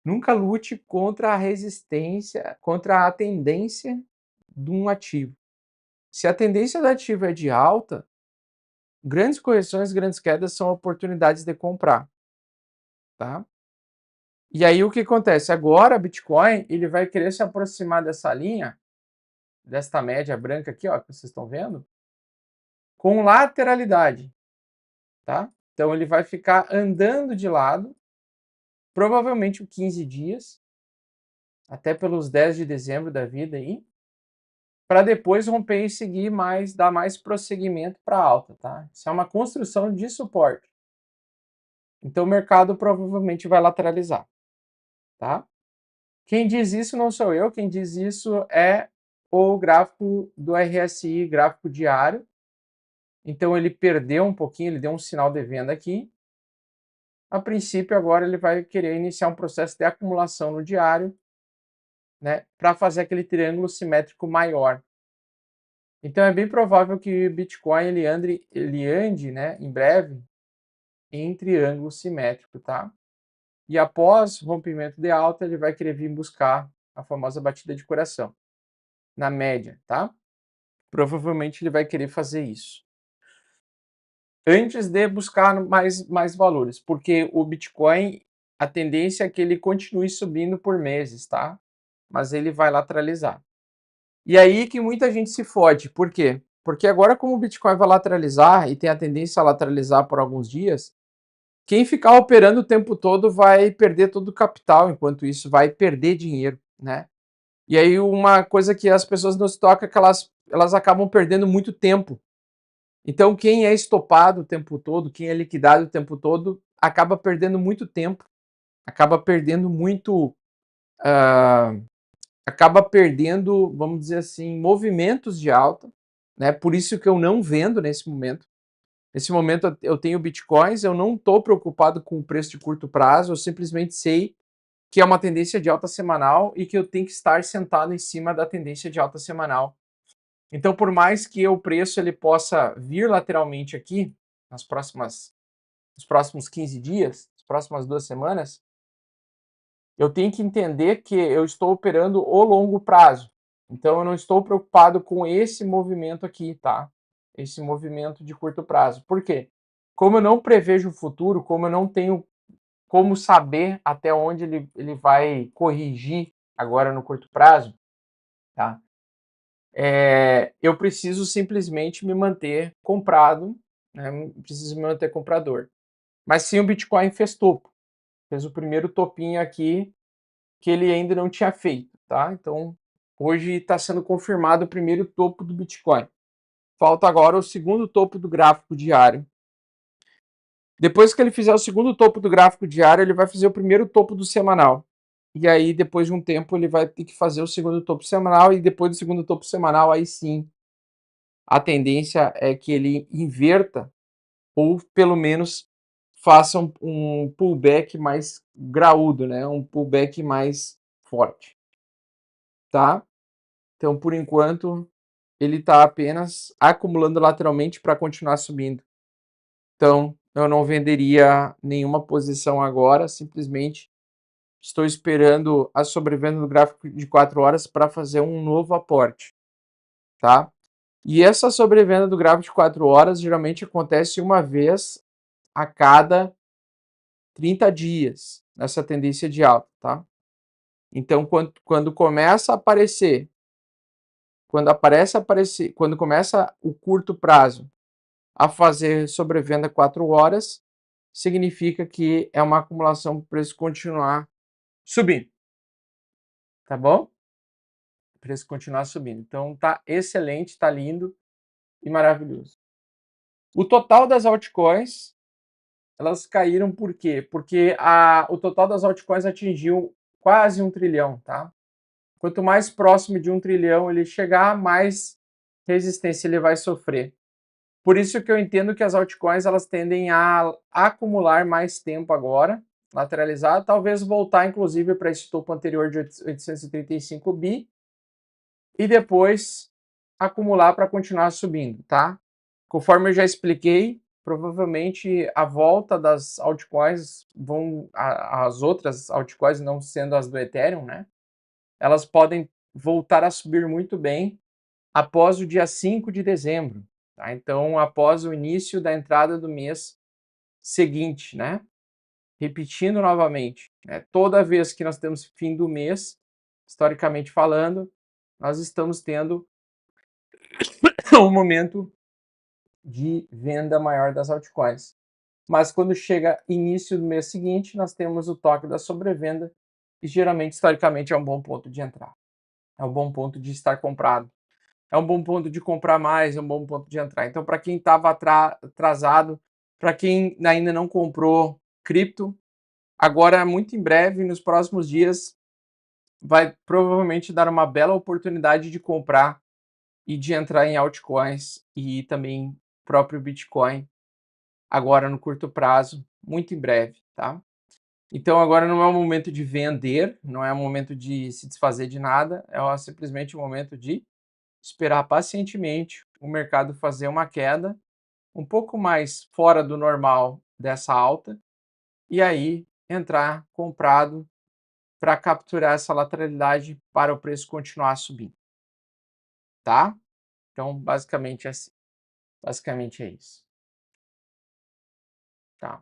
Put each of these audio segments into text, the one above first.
Nunca lute contra a resistência, contra a tendência de um ativo. Se a tendência do ativo é de alta, grandes correções, grandes quedas são oportunidades de comprar, tá? E aí o que acontece? Agora, Bitcoin, ele vai querer se aproximar dessa linha, desta média branca aqui, ó, que vocês estão vendo, com lateralidade, tá? Então ele vai ficar andando de lado, provavelmente 15 dias, até pelos 10 de dezembro da vida aí, para depois romper e seguir mais, dar mais prosseguimento para alta, tá? Isso é uma construção de suporte. Então o mercado provavelmente vai lateralizar, tá? Quem diz isso não sou eu, quem diz isso é o gráfico do RSI, gráfico diário. Então ele perdeu um pouquinho, ele deu um sinal de venda aqui. A princípio agora ele vai querer iniciar um processo de acumulação no diário, né, para fazer aquele triângulo simétrico maior. Então é bem provável que o Bitcoin ele ande, né, em breve em triângulo simétrico, tá? E após rompimento de alta, ele vai querer vir buscar a famosa batida de coração, na média, tá? Provavelmente ele vai querer fazer isso. Antes de buscar mais valores, porque o Bitcoin, a tendência é que ele continue subindo por meses, tá? Mas ele vai lateralizar. E aí que muita gente se fode. Por quê? Porque agora, como o Bitcoin vai lateralizar e tem a tendência a lateralizar por alguns dias, quem ficar operando o tempo todo vai perder todo o capital, enquanto isso vai perder dinheiro, né? E aí uma coisa que as pessoas não se tocam é que elas acabam perdendo muito tempo. Então quem é estopado o tempo todo, quem é liquidado o tempo todo, acaba perdendo muito tempo, acaba perdendo muito, acaba perdendo, vamos dizer assim, movimentos de alta, né? Por isso que eu não vendo nesse momento. Nesse momento eu tenho bitcoins, eu não estou preocupado com o preço de curto prazo, eu simplesmente sei que é uma tendência de alta semanal e que eu tenho que estar sentado em cima da tendência de alta semanal. Então, por mais que o preço ele possa vir lateralmente aqui, nos próximos 15 dias, nas próximas 2 semanas, eu tenho que entender que eu estou operando o longo prazo. Então, eu não estou preocupado com esse movimento aqui, tá? Esse movimento de curto prazo. Por quê? Como eu não prevejo o futuro, como eu não tenho como saber até onde ele vai corrigir agora no curto prazo, tá? Eu preciso simplesmente me manter comprado, né? Preciso me manter comprador. Mas sim, o Bitcoin fez topo. Fez o primeiro topinho aqui que ele ainda não tinha feito, tá? Então, hoje está sendo confirmado o primeiro topo do Bitcoin. Falta agora o segundo topo do gráfico diário. Depois que ele fizer o segundo topo do gráfico diário, ele vai fazer o primeiro topo do semanal. E aí, depois de um tempo, ele vai ter que fazer o segundo topo semanal. E depois do segundo topo semanal, aí sim, a tendência é que ele inverta ou pelo menos faça um pullback mais graúdo, né? Um pullback mais forte, tá? Então, por enquanto, ele está apenas acumulando lateralmente para continuar subindo. Então, eu não venderia nenhuma posição agora, simplesmente estou esperando a sobrevenda do gráfico de 4 horas para fazer um novo aporte, tá? E essa sobrevenda do gráfico de 4 horas geralmente acontece uma vez a cada 30 dias, nessa tendência de alta, tá? Então, quando começa a aparecer, quando começa o curto prazo a fazer sobrevenda 4 horas, significa que é uma acumulação para o preço continuar subindo, tá bom? O preço continuar subindo. Então tá excelente, tá lindo e maravilhoso. O total das altcoins, elas caíram por quê? Porque o total das altcoins atingiu quase 1 trilhão, tá? Quanto mais próximo de 1 trilhão ele chegar, mais resistência ele vai sofrer. Por isso que eu entendo que as altcoins elas tendem a acumular mais tempo agora, lateralizar, talvez voltar inclusive para esse topo anterior de 835 bi e depois acumular para continuar subindo, tá? Conforme eu já expliquei, provavelmente a volta das altcoins as outras altcoins, não sendo as do Ethereum, né, elas podem voltar a subir muito bem após o dia 5 de dezembro, tá? Então, após o início da entrada do mês seguinte, né? Repetindo novamente, né? Toda vez que nós temos fim do mês, historicamente falando, nós estamos tendo um momento de venda maior das altcoins. Mas quando chega início do mês seguinte, nós temos o toque da sobrevenda e geralmente, historicamente, é um bom ponto de entrar. É um bom ponto de estar comprado. É um bom ponto de comprar mais, é um bom ponto de entrar. Então, para quem estava atrasado, para quem ainda não comprou cripto, agora, muito em breve, nos próximos dias, vai provavelmente dar uma bela oportunidade de comprar e de entrar em altcoins e também próprio Bitcoin, agora no curto prazo, muito em breve, tá? Então, agora não é o momento de vender, não é o momento de se desfazer de nada, é simplesmente o momento de esperar pacientemente o mercado fazer uma queda um pouco mais fora do normal dessa alta e aí entrar comprado para capturar essa lateralidade para o preço continuar subindo, tá? Então, basicamente é assim. Basicamente é isso. Tá.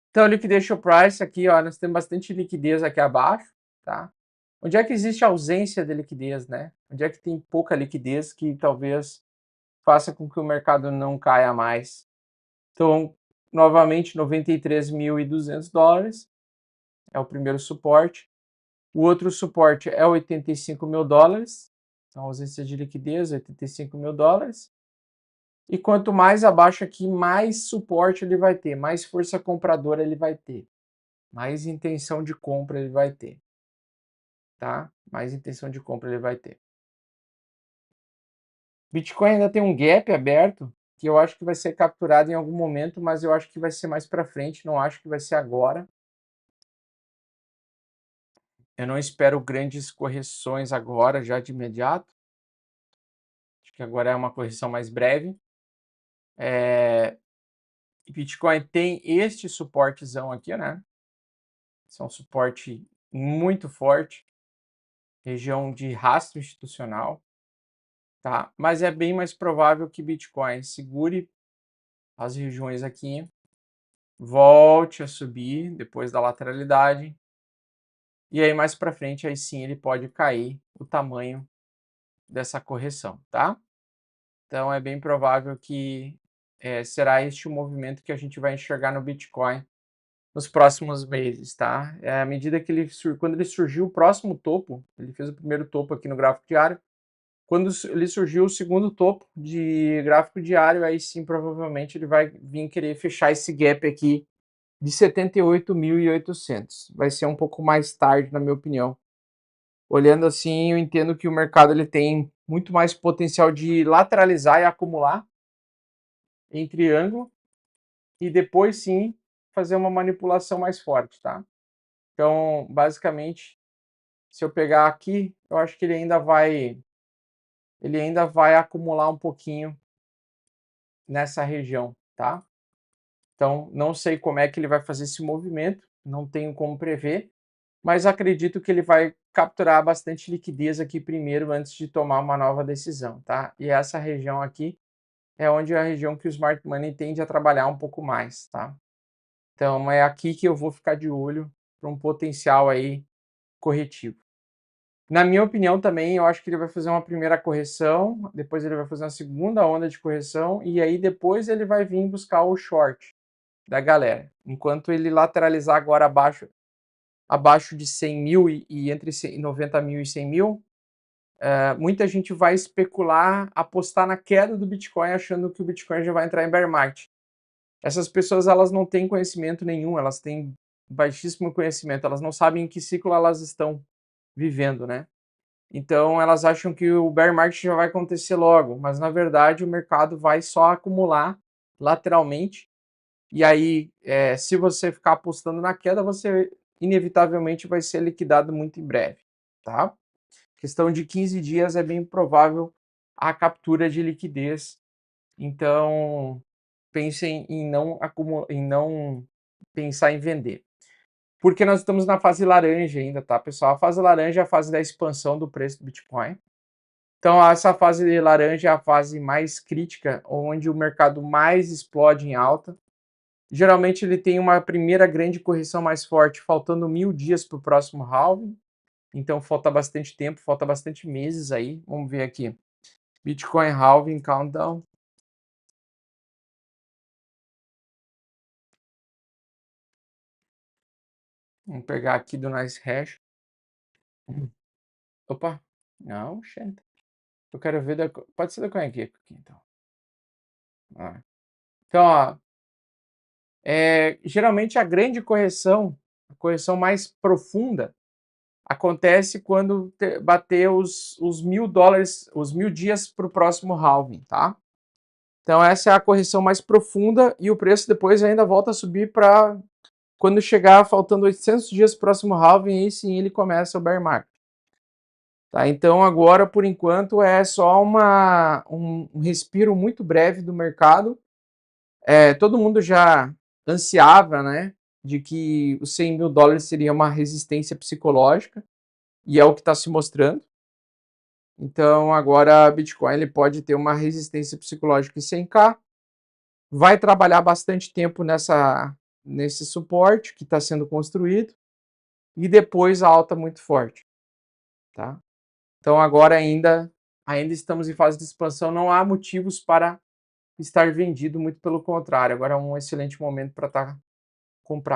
Então, liquidez show price aqui, ó, nós temos bastante liquidez aqui abaixo, tá? Onde é que existe ausência de liquidez, né? Onde é que tem pouca liquidez que talvez faça com que o mercado não caia mais? Então, novamente, $93.200 é o primeiro suporte. O outro suporte é $85.000. Então, ausência de liquidez, $85.000. E quanto mais abaixo aqui, mais suporte ele vai ter, mais força compradora ele vai ter, mais intenção de compra ele vai ter, tá? Mais intenção de compra ele vai ter. Bitcoin ainda tem um gap aberto, que eu acho que vai ser capturado em algum momento, mas eu acho que vai ser mais para frente, não acho que vai ser agora. Eu não espero grandes correções agora, já de imediato. Acho que agora é uma correção mais breve. Bitcoin tem este suportezão aqui, né? Esse é um suporte muito forte, região de rastro institucional, tá? Mas é bem mais provável que Bitcoin segure as regiões aqui, volte a subir depois da lateralidade, e aí mais para frente, aí sim ele pode cair o tamanho dessa correção, tá? Então é bem provável que será este o movimento que a gente vai enxergar no Bitcoin nos próximos meses, tá? À medida que quando ele surgiu o próximo topo, ele fez o primeiro topo aqui no gráfico diário, quando ele surgiu o segundo topo de gráfico diário, aí sim provavelmente ele vai vir querer fechar esse gap aqui de 78.800. Vai ser um pouco mais tarde, na minha opinião. Olhando assim, eu entendo que o mercado ele tem muito mais potencial de lateralizar e acumular em triângulo e depois sim fazer uma manipulação mais forte, tá? Então, basicamente, se eu pegar aqui, eu acho que ele ainda vai acumular um pouquinho nessa região, tá? Então, não sei como é que ele vai fazer esse movimento, não tenho como prever, mas acredito que ele vai capturar bastante liquidez aqui primeiro antes de tomar uma nova decisão, tá? E essa região aqui é onde é a região que o Smart Money tende a trabalhar um pouco mais, tá? Então, é aqui que eu vou ficar de olho para um potencial aí corretivo. Na minha opinião também, eu acho que ele vai fazer uma primeira correção, depois ele vai fazer uma segunda onda de correção, e aí depois ele vai vir buscar o short da galera. Enquanto ele lateralizar agora abaixo de 100 mil e entre 90 mil e 100 mil, muita gente vai especular, apostar na queda do Bitcoin, achando que o Bitcoin já vai entrar em bear market. Essas pessoas elas não têm conhecimento nenhum, elas têm baixíssimo conhecimento, elas não sabem em que ciclo elas estão vivendo, né? Então elas acham que o bear market já vai acontecer logo, mas na verdade o mercado vai só acumular lateralmente. E aí, se você ficar apostando na queda, você inevitavelmente vai ser liquidado muito em breve, tá? Questão de 15 dias é bem provável a captura de liquidez. Então, pensem em não pensar em vender. Porque nós estamos na fase laranja ainda, tá, pessoal? A fase laranja é a fase da expansão do preço do Bitcoin. Então, essa fase laranja é a fase mais crítica, onde o mercado mais explode em alta. Geralmente ele tem uma primeira grande correção mais forte, faltando 1000 dias para o próximo halving. Então falta bastante tempo, falta bastante meses aí. Vamos ver aqui. Bitcoin halving countdown. Vamos pegar aqui do Nice Hash. Opa, não, gente. Eu quero ver da... Pode ser da CoinGecko aqui, então. Então, ó, geralmente a grande correção, a correção mais profunda, acontece quando bater os $1000, os 1000 dias para o próximo halving, tá? Então essa é a correção mais profunda e o preço depois ainda volta a subir para quando chegar faltando 800 dias para o próximo halving, aí sim ele começa o bear market. Tá? Então agora, por enquanto, é só um respiro muito breve do mercado. Todo mundo já ansiava, né, de que os $100.000 seria uma resistência psicológica, e é o que está se mostrando. Então agora a Bitcoin ele pode ter uma resistência psicológica em 100k, vai trabalhar bastante tempo nesse suporte que está sendo construído, e depois a alta muito forte. Tá? Então agora ainda estamos em fase de expansão, não há motivos para estar vendido, muito pelo contrário, agora é um excelente momento para estar comprado.